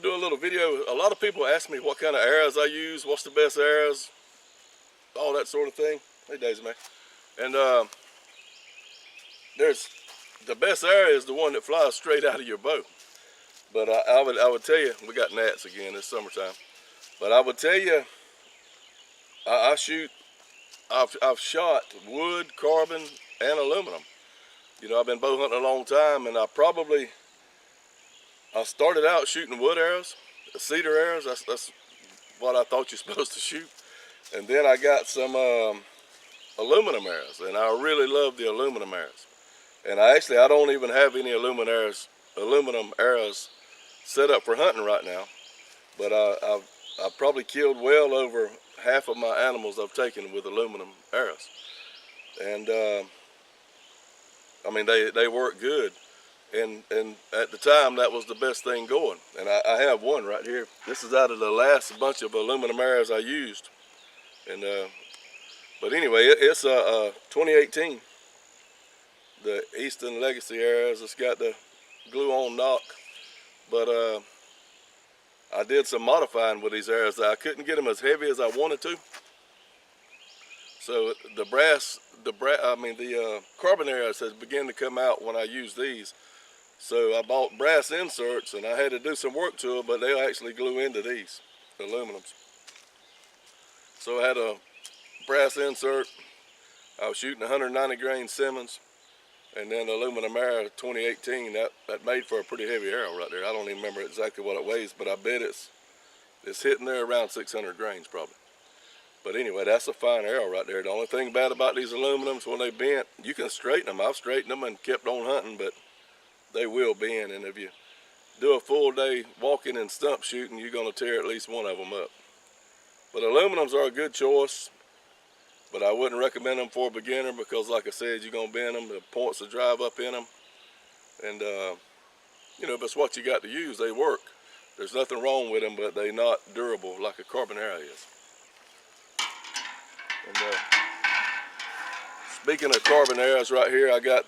do a little video. A lot of people ask me what kind of arrows I use, what's the best arrows, all that sort of thing. Hey, Daisy, man. And there's the best arrow is the one that flies straight out of your bow. But I would tell you, we got gnats again. It's summertime. But I would tell you, I've shot wood, carbon, and aluminum. You know, I've been bow hunting a long time, and I started out shooting wood arrows, cedar arrows. That's what I thought you're supposed to shoot. And then I got some aluminum arrows, and I really love the aluminum arrows. And I don't even have any aluminum arrows set up for hunting right now. But I've probably killed well over half of my animals I've taken with aluminum arrows. And I mean, they work good. And at the time, that was the best thing going. And I have one right here. This is out of the last bunch of aluminum arrows I used. And but anyway, it's a 2018, the Easton Legacy arrows. It's got the glue-on knock. But I did some modifying with these arrows. I couldn't get them as heavy as I wanted to. So the carbon arrows has begun to come out when I use these. So I bought brass inserts, and I had to do some work to them, but they'll actually glue into these, the aluminums. So I had a brass insert. I was shooting 190 grain Simmons, and then the aluminum arrow 2018. That made for a pretty heavy arrow right there. I don't even remember exactly what it weighs, but I bet it's hitting there around 600 grains probably. But anyway, that's a fine arrow right there. The only thing bad about these aluminums, when they bent, you can straighten them. I've straightened them and kept on hunting, but they will bend. And if you do a full day walking and stump shooting, you're going to tear at least one of them up. But aluminums are a good choice, but I wouldn't recommend them for a beginner because, like I said, you're going to bend them. The points will drive up in them. And, you know, if it's what you got to use, they work. There's nothing wrong with them, but they're not durable like a carbon arrow is. And speaking of carbon arrows right here, I got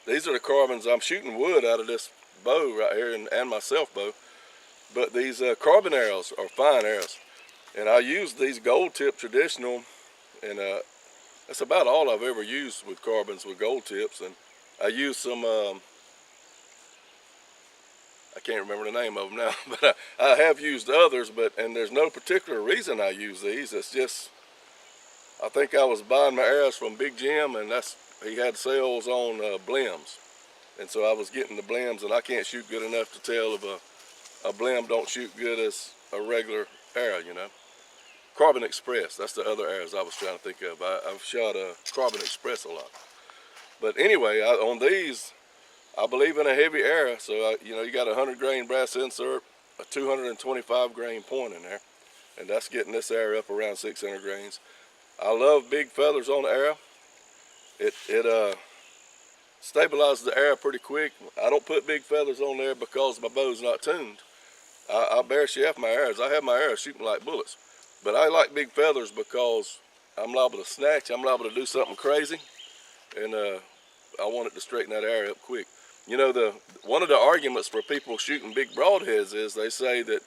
these are the carbons. I'm shooting wood out of this bow right here and my self bow. But these carbon arrows are fine arrows. And I use these gold tip traditional, and that's about all I've ever used with carbons with gold tips. And I use some, I can't remember the name of them now, but I have used others, and there's no particular reason I use these. It's just, I think I was buying my arrows from Big Jim, and he had sales on blims. And so I was getting the blims, and I can't shoot good enough to tell if a blim don't shoot good as a regular arrow, you know. Carbon Express, that's the other arrows I was trying to think of. I've shot a Carbon Express a lot. But anyway, on these, I believe in a heavy arrow. So, you know, you got a 100 grain brass insert, a 225 grain point in there. And that's getting this arrow up around 600 grains. I love big feathers on the arrow. It stabilizes the arrow pretty quick. I don't put big feathers on there because my bow's not tuned. I bare shaft my arrows. I have my arrows shooting like bullets. But I like big feathers because I'm liable to snatch. I'm liable to do something crazy. And I want it to straighten that arrow up quick. You know, one of the arguments for people shooting big broadheads is they say that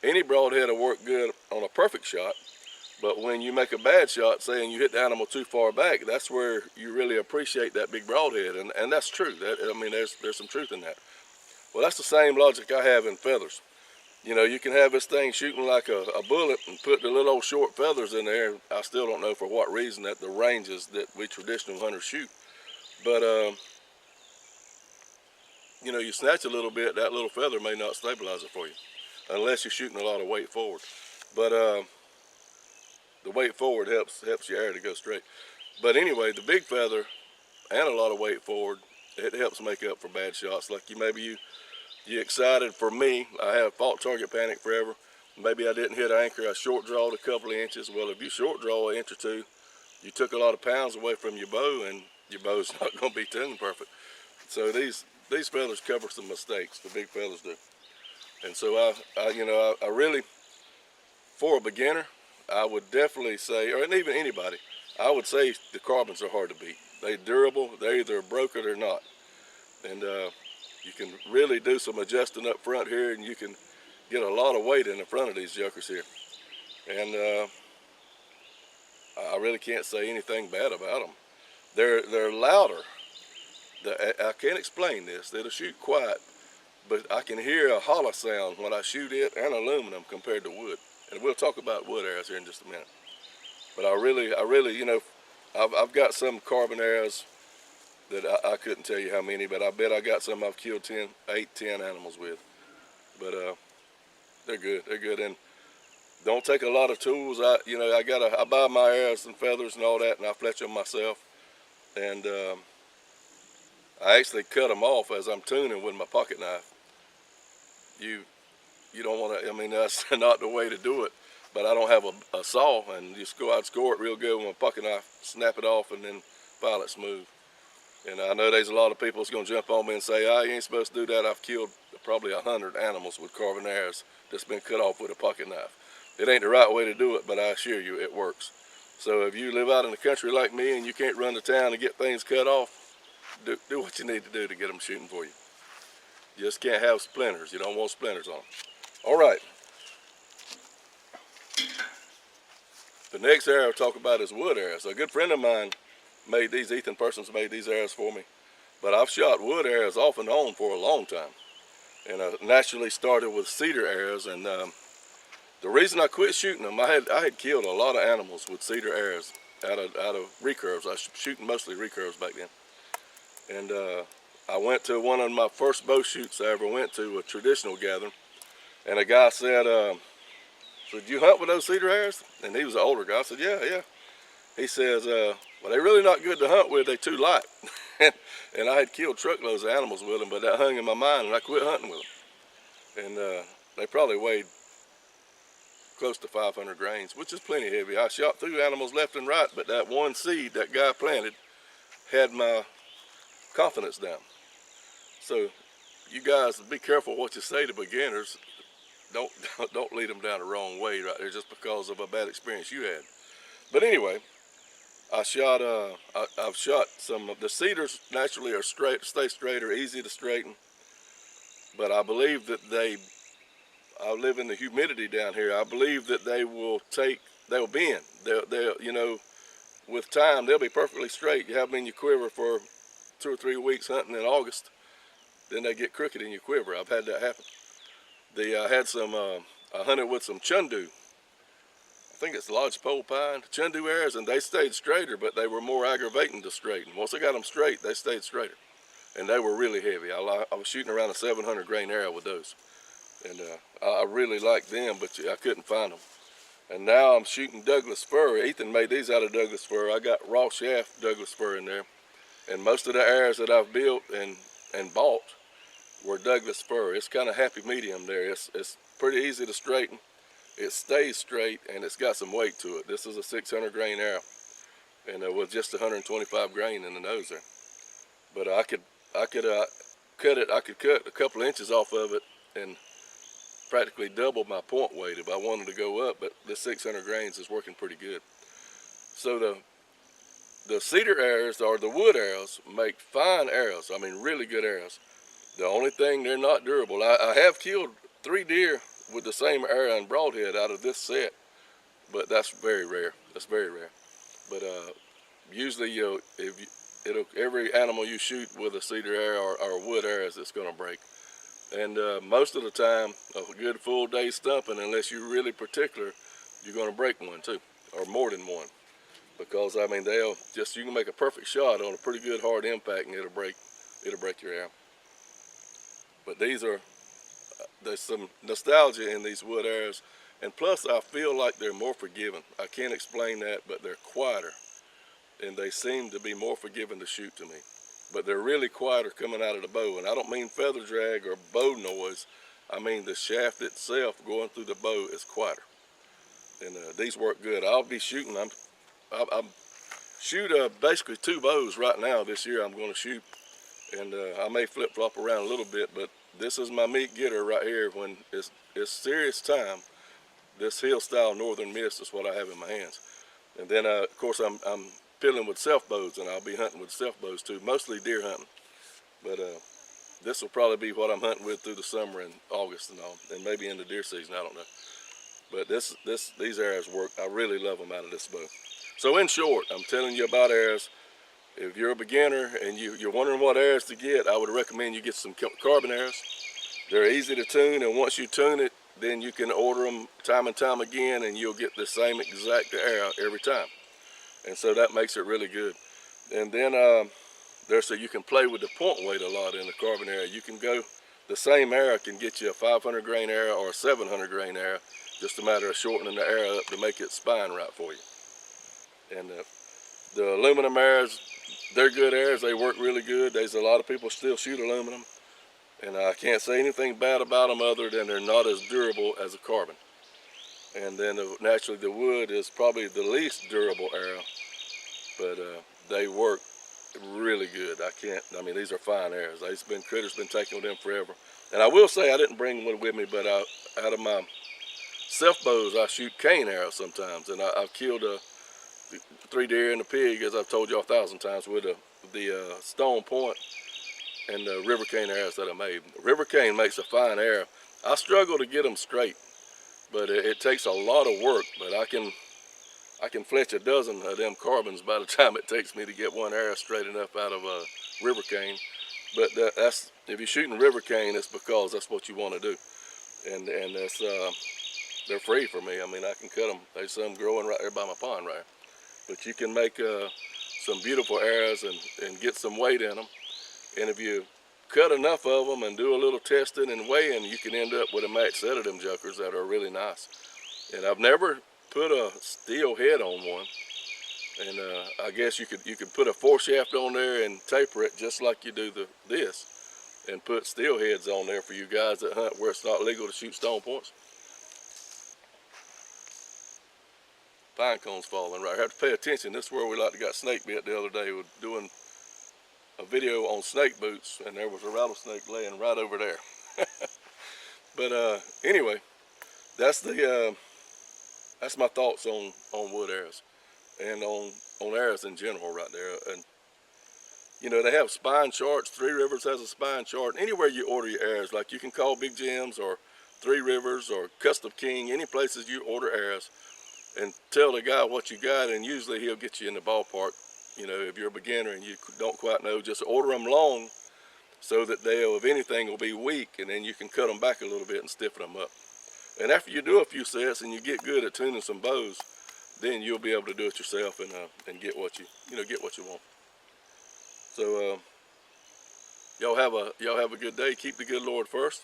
any broadhead will work good on a perfect shot. But when you make a bad shot, saying you hit the animal too far back, that's where you really appreciate that big broadhead. And that's true. I mean, there's some truth in that. Well, that's the same logic I have in feathers. You know, you can have this thing shooting like a bullet and put the little old short feathers in there. I still don't know for what reason at the ranges that we traditional hunters shoot. But, you know, you snatch a little bit, that little feather may not stabilize it for you. Unless you're shooting a lot of weight forward. But the weight forward helps your arrow to go straight. But anyway, the big feather and a lot of weight forward, it helps make up for bad shots. Like you excited. For me, I have fought target panic forever. Maybe I didn't hit anchor. I short drawed a couple of inches. Well, if you short draw an inch or two, you took a lot of pounds away from your bow, and your bow's not going to be tuned perfect. So these feathers cover some mistakes. The big feathers do. And so I really, for a beginner, I would definitely say, or even anybody, I would say the carbons are hard to beat. They're durable. They're either broke or they're not. And You can really do some adjusting up front here, and you can get a lot of weight in the front of these jokers here. And I really can't say anything bad about them. They're louder. I can't explain this. They'll shoot quiet, but I can hear a hollow sound when I shoot it and aluminum compared to wood. And we'll talk about wood arrows here in just a minute. But I really, you know, I've got some carbon arrows that I couldn't tell you how many, but I bet I got some I've killed 8, 10 animals with. But they're good, and don't take a lot of tools. I buy my arrows and feathers and all that, and I fletch them myself. And I actually cut them off as I'm tuning with my pocket knife. You don't want to, I mean, that's not the way to do it. But I don't have a saw, and I'd score it real good with my pocket knife, snap it off, and then file it smooth. And I know there's a lot of people that's going to jump on me and say, you ain't supposed to do that. I've killed probably 100 animals with carbon arrows that's been cut off with a pocket knife. It ain't the right way to do it, but I assure you it works. So if you live out in the country like me and you can't run to town and get things cut off, do what you need to do to get them shooting for you. You just can't have splinters. You don't want splinters on them. All right. The next arrow I'll talk about is wood arrows. A good friend of mine made these, Ethan Persons made these arrows for me. But I've shot wood arrows off and on for a long time. And I naturally started with cedar arrows, and the reason I quit shooting them, I had killed a lot of animals with cedar arrows out of recurves. I was shooting mostly recurves back then. And I went to one of my first bow shoots I ever went to, a traditional gathering, and a guy said, "Did you hunt with those cedar arrows?" And he was an older guy. I said, yeah. He says, well, they're really not good to hunt with. They're too light. And I had killed truckloads of animals with them, but that hung in my mind, and I quit hunting with them. And they probably weighed close to 500 grains, which is plenty heavy. I shot through animals left and right, but that one seed that guy planted had my confidence down. So you guys be careful what you say to beginners. Don't lead them down the wrong way right there just because of a bad experience you had. But anyway, I've shot some of the cedars. Naturally are stay straight, are easy to straighten, but I believe that I live in the humidity down here. I believe that they'll bend. They'll you know, with time they'll be perfectly straight. You have them in your quiver for 2 or 3 weeks hunting in August, then they get crooked in your quiver. I've had that happen. I had some, I hunted with some chundu. I think it's lodgepole pine, chundu arrows, and they stayed straighter, but they were more aggravating to straighten. Once I got them straight, they stayed straighter. And they were really heavy. I was shooting around a 700 grain arrow with those. And I really liked them, but I couldn't find them. And now I'm shooting Douglas fir. Ethan made these out of Douglas fir. I got raw shaft Douglas fir in there. And most of the arrows that I've built and bought were Douglas fir. It's kind of happy medium there. It's pretty easy to straighten. It stays straight, and it's got some weight to it. This is a 600 grain arrow, and with just 125 grain in the nose there. But I could cut it. I could cut a couple of inches off of it and practically double my point weight if I wanted to go up. But this 600 grains is working pretty good. So the cedar arrows, or the wood arrows, make fine arrows. I mean, really good arrows. The only thing, they're not durable. I have killed 3 deer with the same arrow and broadhead out of this set, but that's very rare. That's very rare. But usually, every animal you shoot with a cedar arrow or wood arrows, it's going to break. And most of the time, a good full day stumping, unless you're really particular, you're going to break one too, or more than one. Because I mean, you can make a perfect shot on a pretty good hard impact, and it'll break your arrow. But there's some nostalgia in these wood arrows, and plus I feel like they're more forgiving. I can't explain that, but they're quieter, and they seem to be more forgiving to shoot to me. But they're really quieter coming out of the bow, and I don't mean feather drag or bow noise. I mean the shaft itself going through the bow is quieter, and these work good. I'll be shooting. I shoot basically 2 bows right now this year. I'm going to shoot, and I may flip-flop around a little bit, but this is my meat getter right here. When it's serious time, this hill style northern mist is what I have in my hands. And then of course I'm filling with self bows, and I'll be hunting with self bows too, mostly deer hunting. But this will probably be what I'm hunting with through the summer and August and all, and maybe into deer season, I don't know. But these arrows work. I really love them out of this bow. So in short, I'm telling you about arrows. If you're a beginner and you're wondering what arrows to get, I would recommend you get some carbon arrows. They're easy to tune, and once you tune it, then you can order them time and time again, and you'll get the same exact arrow every time. And so that makes it really good. And then so you can play with the point weight a lot in the carbon arrow. You can go, the same arrow can get you a 500 grain arrow or a 700 grain arrow, just a matter of shortening the arrow up to make it spine right for you. And the aluminum arrows, they're good arrows. They work really good. There's a lot of people still shoot aluminum, and I can't say anything bad about them other than they're not as durable as a carbon. And then naturally the wood is probably the least durable arrow, but they work really good. I mean, these are fine arrows. Critters been taking with them forever. And I will say I didn't bring one with me, but out of my self bows, I shoot cane arrows sometimes, and I've killed 3 deer and a pig, as I've told y'all 1,000 times, with the stone point and the river cane arrows that I made. River cane makes a fine arrow. I struggle to get them straight, but it takes a lot of work. But I can fletch a dozen of them carbons by the time it takes me to get one arrow straight enough out of a river cane. But that's, if you're shooting river cane, it's because that's what you want to do. And that's they're free for me. I mean, I can cut them. There's some growing right there by my pond right here. But you can make some beautiful arrows and get some weight in them. And if you cut enough of them and do a little testing and weighing, you can end up with a match set of them jokers that are really nice. And I've never put a steel head on one. And I guess you could put a 4-shaft on there and taper it just like you do this, and put steel heads on there for you guys that hunt where it's not legal to shoot stone points. Pine cones falling right here. I have to pay attention. This is where we got snake bit the other day. We were doing a video on snake boots, and there was a rattlesnake laying right over there. But anyway, that's my thoughts on wood arrows and on arrows in general right there. And you know, they have spine charts. Three Rivers has a spine chart. Anywhere you order your arrows, like you can call Big Jim's or Three Rivers or Custom King, any places you order arrows, and tell the guy what you got, and usually he'll get you in the ballpark. You know, if you're a beginner and you don't quite know, just order them long so that they'll, if anything, will be weak, and then you can cut them back a little bit and stiffen them up. And after you do a few sets and you get good at tuning some bows, then you'll be able to do it yourself and get what you want. So y'all have a good day. Keep the good Lord first.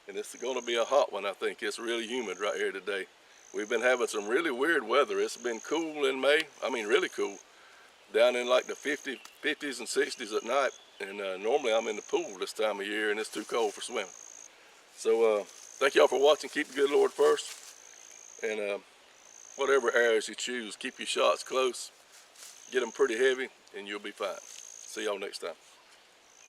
And it's going to be a hot one, I think. It's really humid right here today. We've been having some really weird weather. It's been cool in May. I mean, really cool. Down in like the 50s and 60s at night. And normally I'm in the pool this time of year, and it's too cold for swimming. So thank y'all for watching. Keep the good Lord first. And whatever arrows you choose, keep your shots close. Get them pretty heavy, and you'll be fine. See y'all next time.